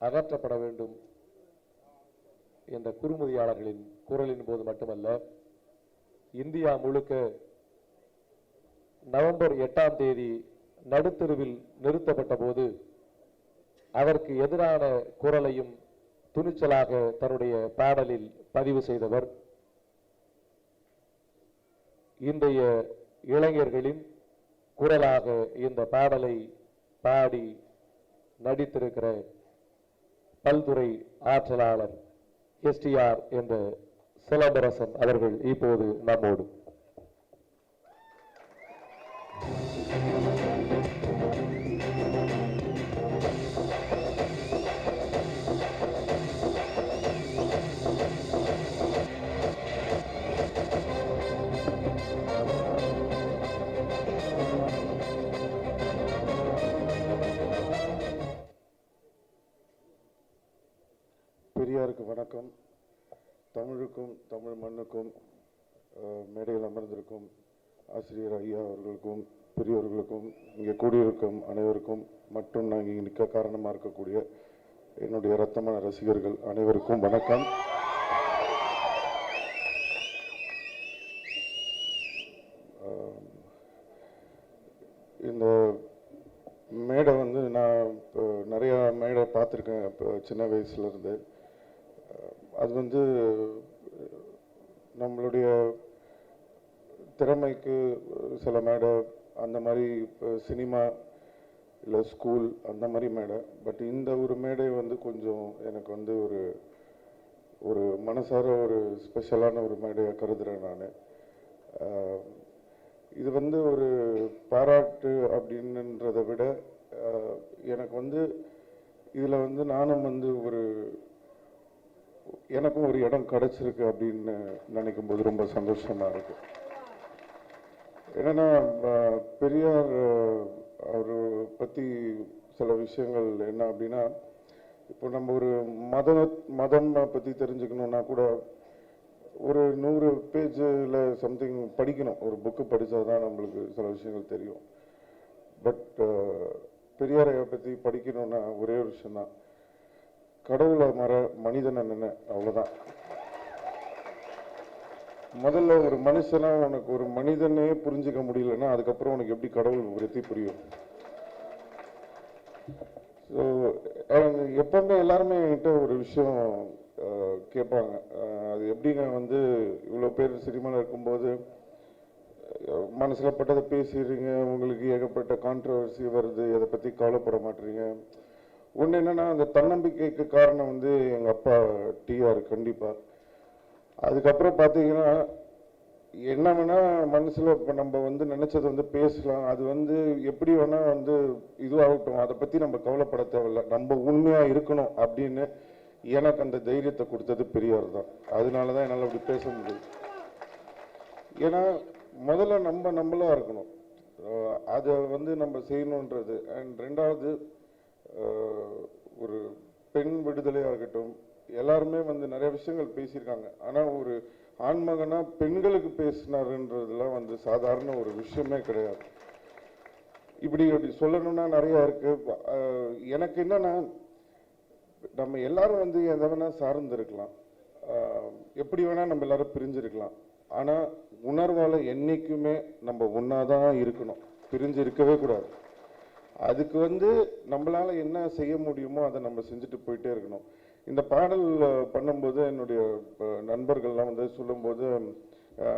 அகற்றப்பட வேண்டும் என்ற குறுமுதியாளர்களின் குரலின் போது மட்டுமல்ல, இந்தியா முழுக்க நவம்பர் 8ஆம் தேதி நடுத்தெருவில் நிறுத்தப்பட்ட போது அதற்கு எதிரான குரலையும் துணிச்சலாக தன்னுடைய பாடலில் பதிவு செய்தவர் இன்றைய இளைஞர்களின் குரலாக இந்த பாடலை பாடி நடித்திருக்கிற பல்துறை ஆற்றலாளர் எஸ்டிஆர் என்ற சிலம்பரசன் அவர்கள் இப்போது நம்மோடு. பெரியாருக்கு வணக்கம். தமிழுக்கும் தமிழ் மண்ணுக்கும் மேடையில் அமர்ந்திருக்கும் ஆசிரியர் ஐயா அவர்களுக்கும் பெரியவர்களுக்கும் இங்கே கூடியிருக்கும் அனைவருக்கும் மற்றும் நான் இங்கே நிற்க காரணமாக இருக்கக்கூடிய என்னுடைய இரத்தமான ரசிகர்கள் அனைவருக்கும் வணக்கம். இந்த மேடை வந்து நான் இப்போ நிறையா மேடை பார்த்துருக்கேன் இப்போ சின்ன வயசுலேருந்து. அது வந்து நம்மளுடைய திறமைக்கு சில மேடை, அந்த மாதிரி சினிமா இல்லை ஸ்கூல் அந்த மாதிரி மேடை. பட் இந்த ஒரு மேடை வந்து கொஞ்சம் எனக்கு வந்து ஒரு மனசார ஒரு ஸ்பெஷலான ஒரு மேடையை கருதுகிறேன் நான். இது வந்து ஒரு பாராட்டு அப்படின்றதை விட எனக்கு வந்து இதில் வந்து நானும் வந்து எனக்கும் ஒரு இடம் கிடச்சிருக்கு அப்படின்னு நினைக்கும் போது ரொம்ப சந்தோஷமாக இருக்கு. என்னென்னா பெரியார் அவர் பற்றி சில விஷயங்கள் என்ன அப்படின்னா, இப்போ நம்ம ஒரு மதம் பற்றி தெரிஞ்சுக்கணுன்னா கூட ஒரு 100 பேஜில் சம்திங் படிக்கணும். ஒரு புக்கு படித்தா தான் நம்மளுக்கு சில விஷயங்கள் தெரியும். பட் பெரியாரை பற்றி படிக்கணும்னா ஒரே ஒரு விஷயந்தான், கடவுளை மனிதனை நினை, அவ்வளோதான். முதல்ல ஒரு மனுஷனா உனக்கு ஒரு மனிதனே புரிஞ்சுக்க முடியலன்னா அதுக்கப்புறம் உனக்கு எப்படி கடவுள் பற்றி புரியும்? ஸோ எப்பவுமே எல்லாருமே என்கிட்ட ஒரு விஷயம் கேட்பாங்க, அது எப்படிங்க வந்து இவ்வளோ பேர் சினிமாவில் இருக்கும்போது மனசில் பட்டதை பேசிடுறீங்க, உங்களுக்கு ஏகப்பட்ட கான்ட்ரவர்சி வருது, அதை பற்றி கவலைப்பட மாட்டீங்க. ஒன்று என்னென்னா, அந்த தன்னம்பிக்கைக்கு காரணம் வந்து எங்கள் அப்பா டிஆர் கண்டிப்பாக. அதுக்கப்புறம் பார்த்தீங்கன்னா என்ன வேணால் மனசில் இப்போ நம்ம வந்து நினச்சதை வந்து பேசலாம், அது வந்து எப்படி வேணால் வந்து இதுவாகட்டும், அதை பற்றி நம்ம கவலைப்பட தேவையில்லை, நம்ம உண்மையாக இருக்கணும் அப்படின்னு எனக்கு அந்த தைரியத்தை கொடுத்தது பெரியார் தான். அதனால தான் என்னால் அப்படி பேச முடியும். ஏன்னா முதல்ல நம்மளாக இருக்கணும், அதை வந்து நம்ம செய்யணுன்றது. அண்ட் ரெண்டாவது, ஒரு பெண் விடுதலையாக இருக்கட்டும், எல்லாருமே வந்து நிறைய விஷயங்கள் பேசியிருக்காங்க. ஆனால் ஒரு ஆண்மகனாக பெண்களுக்கு பேசினாருன்றதுலாம் வந்து சாதாரண ஒரு விஷயமே கிடையாது. இப்படி சொல்லணும்னா நிறையா இருக்குது. எனக்கு என்னன்னா, நம்ம எல்லாரும் வந்து எதை வேணால் சார்ந்து இருக்கலாம், எப்படி வேணால் நம்ம எல்லாரும் பிரிஞ்சிருக்கலாம். ஆனால் உணர்வால் என்றைக்குமே நம்ம ஒன்றா தான் இருக்கணும், பிரிஞ்சு இருக்கவே கூடாது. அதுக்கு வந்து நம்மளால் என்ன செய்ய முடியுமோ அதை நம்ம செஞ்சுட்டு போயிட்டே இருக்கணும். இந்த பாடல் பண்ணும்போது என்னுடைய நண்பர்கள்லாம் வந்து சொல்லும்போது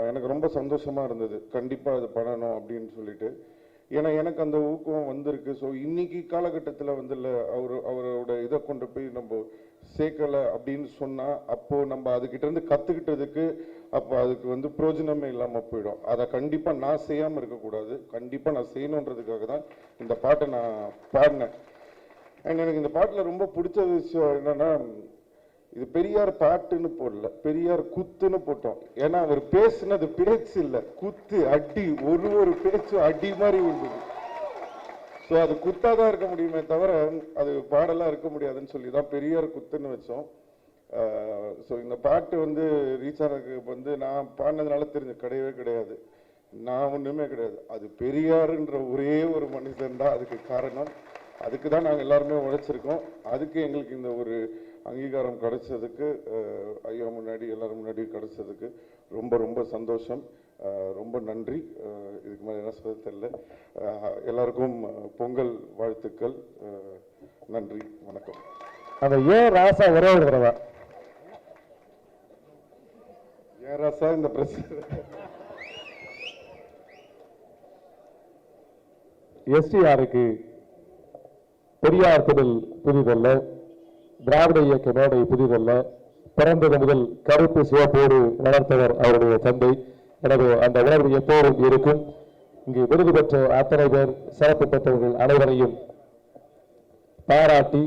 எனக்கு ரொம்ப சந்தோஷமாக இருந்தது, கண்டிப்பாக அது பண்ணணும் அப்படின்னு சொல்லிட்டு. ஏன்னா எனக்கு அந்த ஊக்கம் வந்திருக்கு. ஸோ இன்னைக்கு காலகட்டத்தில் வந்து இல்லை, அவரோட இதை கொண்டு போய் நம்ம சேர்க்கலை அப்படின்னு சொன்னால் அப்போது நம்ம அதுக்கிட்டேருந்து கற்றுக்கிட்டதுக்கு அப்போ அதுக்கு வந்து பிரயோஜனமே இல்லாமல் போயிடும். அதை கண்டிப்பாக நான் செய்யாமல் இருக்கக்கூடாது, கண்டிப்பாக நான் செய்யணுன்றதுக்காக தான் இந்த பாட்டை நான் பாடினேன். அண்ட் எனக்கு இந்த பாட்டில் ரொம்ப பிடிச்ச விஷயம் என்னென்னா, இது பெரியார் பாட்டுன்னு போடல, பெரியார் குத்துன்னு போட்டோம். ஏன்னா அவர் பேசுனது பேச்சு இல்லை, குத்து, அடி, ஒரு பேச்சு அடி மாதிரி இருந்தது. ஸோ அது குத்தாதான் இருக்க முடியுமே தவிர அது பாடலாம் இருக்க முடியாதுன்னு சொல்லி தான் பெரியார் குத்துன்னு வச்சோம். ஸோ இந்த பாட்டு வந்து ரீச் ஆனதுக்கு வந்து நான் பாடினதுனால தெரிஞ்ச கிடையவே கிடையாது, நான் ஒன்றுமே கிடையாது, அது பெரியாருன்ற ஒரே ஒரு மனுஷன் தான் அதுக்கு காரணம். அதுக்கு தான் நாங்கள் எல்லாருமே உழைச்சிருக்கோம். அதுக்கு எங்களுக்கு இந்த ஒரு அங்கீகாரம் கிடைச்சதுக்கு ஐயா முன்னாடி எல்லாரும் முன்னாடி கிடைச்சதுக்கு ரொம்ப ரொம்ப சந்தோஷம். ரொம்ப நன்றி. இதுக்கு மேலே என்ன சொல்ல தெரியல. எல்லாருக்கும் பொங்கல் வாழ்த்துக்கள். நன்றி, வணக்கம். அந்த ஏன் ராசா ஒரே ஒரு தடவை ஏன் ராசா இந்த பிரச்சனை எஸ்டிஆருக்கு பெரியார் திடல் புதிதல்ல, திராவிட இயக்க மேடை புதிதல்ல. பிறந்தது முதல் கருப்பு சிவப்போடு வளர்த்தவர் அவருடைய தந்தை. எனவே அந்த உணர்வு எப்போதும் இருக்கும். இங்கு விருது பெற்ற அத்தனை பேர், சிறப்பு பெற்றவர்கள் அனைவரையும் பாராட்டி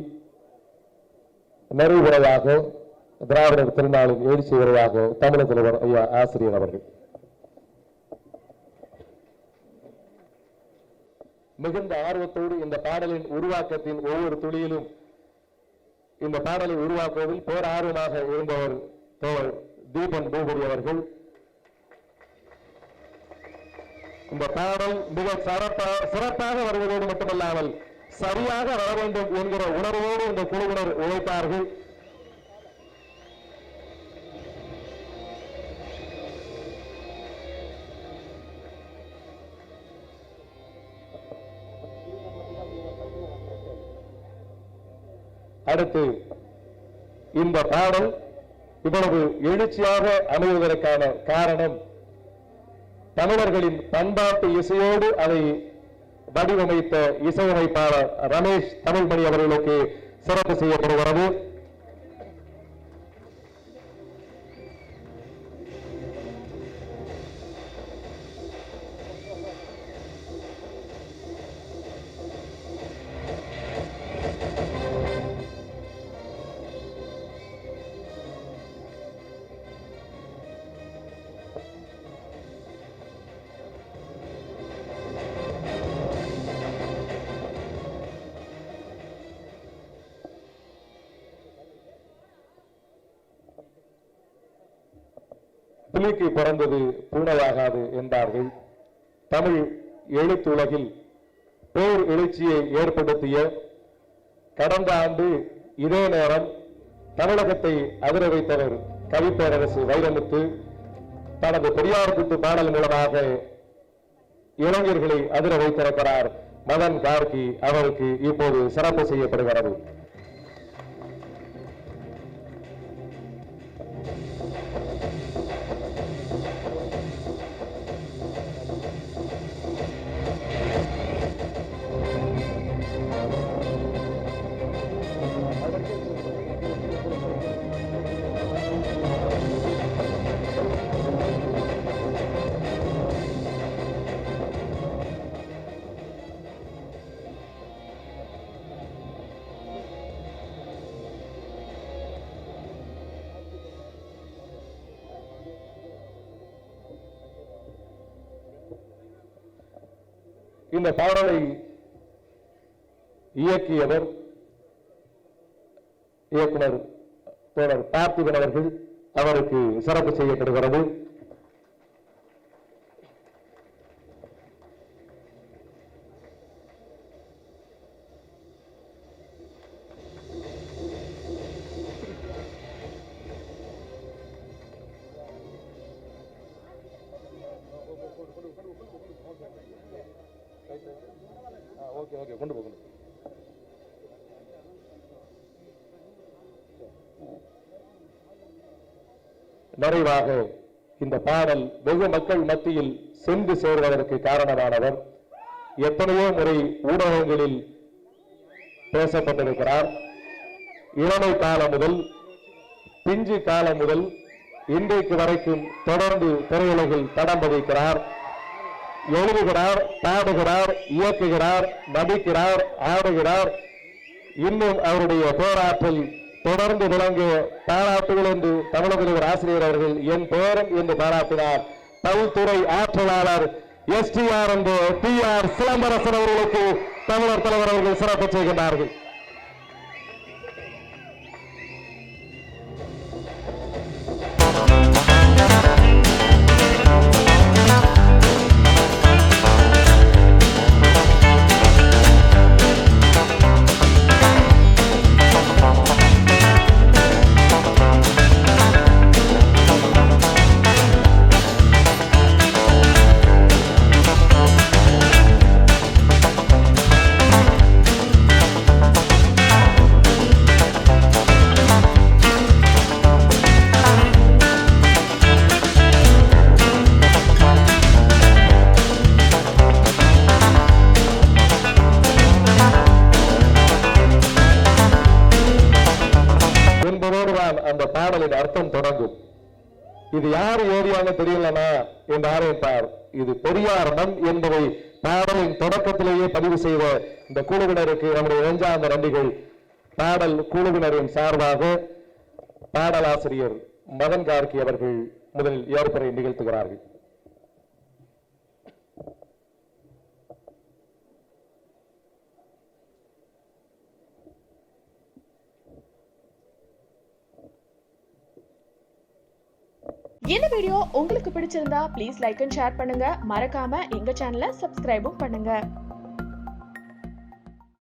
நிறைவுரையாக திராவிடர் திருநாளின் எழுச்சி உரையாக தமிழக தலைவர் ஐயா ஆசிரியர் அவர்கள். மிகுந்த ஆர்வத்தோடு இந்த பாடலின் உருவாக்கத்தின் ஒவ்வொரு துளியிலும் இந்த பாடலை உருவாக்குவதில் பேரார்வமாக இருந்தவர் தோழர் தீபன் பூபதி அவர்கள். இந்த பாடல் மிக சிறப்பாக வருவதோடு மட்டுமல்லாமல் சரியாக வர வேண்டும் என்கிற உணர்வோடு இந்த குழுவினர் உழைத்தார்கள். அடுத்து இந்த பாடல் இவ்வளவு எழுச்சியாக அமைவதற்கான காரணம், தமிழர்களின் பண்பாட்டு இசையோடு அதை வடிவமைத்த இசையமைப்பாளர் ரமேஷ் தமிழ்மணி அவர்களுக்கு சிறப்பு செய்யப்படுகிறது. புலிக்கு பிறந்தது பூனையாகாது என்பார்கள். தமிழ் எழுத்துலகில் போர் எழுச்சியை ஏற்படுத்திய கடந்த ஆண்டு இதே நேரம் தமிழகத்தை அதிர வைத்தவர் கவிப்பேரரசு வைரமுத்து தனது பெரியார் குத்து பாடல் மூலமாக இளைஞர்களை அதிர வைத்திருக்கிறார். மதன் கார்கி அவருக்கு இப்போது சிறப்பு செய்யப்படுகிறது. இந்த பாடலை இயக்கியவர் இயக்குனர் தோழர் பார்த்திபன் அவர்கள். அவருக்கு சிறப்பு செய்யப்படுகிறது. கொண்டு போகணும். நிறைவாக இந்த பாடல் வெகு மக்கள் மத்தியில் சென்று சேர்வதற்கு காரணமானவர் எத்தனையோ முறை ஊடகங்களில் பேசப்பட்டிருக்கிறார். இளமை காலம் முதல் பிஞ்சு காலம் முதல் இன்றைக்கு வரைக்கும் தொடர்ந்து திரையுலகில் தடம் பதிக்கிறார். எழுதுகிறார், பாடுகிறார், இயக்குகிறார், நடிக்கிறார், ஆடுகிறார். இன்னும் அவருடைய போராற்றல் தொடர்ந்து விளங்க பாராட்டுகள் என்று தமிழக தலைவர் ஆசிரியர் அவர்கள் என் பேரன் என்று பாராட்டினார். பல்துறை ஆற்றலாளர் எஸ்டிஆர் என்று PR சிலம்பரசன் அவர்களுக்கு தமிழர் தலைவர் அவர்கள் சிறப்பு செய்கின்றார்கள். என்பதோடுதான் அந்த பாடலின் அர்த்தம் தொடங்கும். இது யார் ஏரியான்னு தெரியலனா என்று ஆரம்பிப்பார். இது பெரியார் மண் என்பதை பாடலின் தொடக்கத்திலேயே பதிவு செய்த இந்த குழுவினருக்கு நம்முடைய நெஞ்சார்ந்த நன்றிகள். பாடல் குழுவினரின் சார்பாக பாடலாசிரியர் மதன் கார்கி அவர்கள் முதலில் ஏற்புரை நிகழ்த்துகிறார்கள். இந்த வீடியோ உங்களுக்கு பிடிச்சிருந்தா ப்ளீஸ் லைக் அண்ட் ஷேர் பண்ணுங்க. மறக்காம எங்க சேனலை சப்ஸ்கிரைபும் பண்ணுங்க.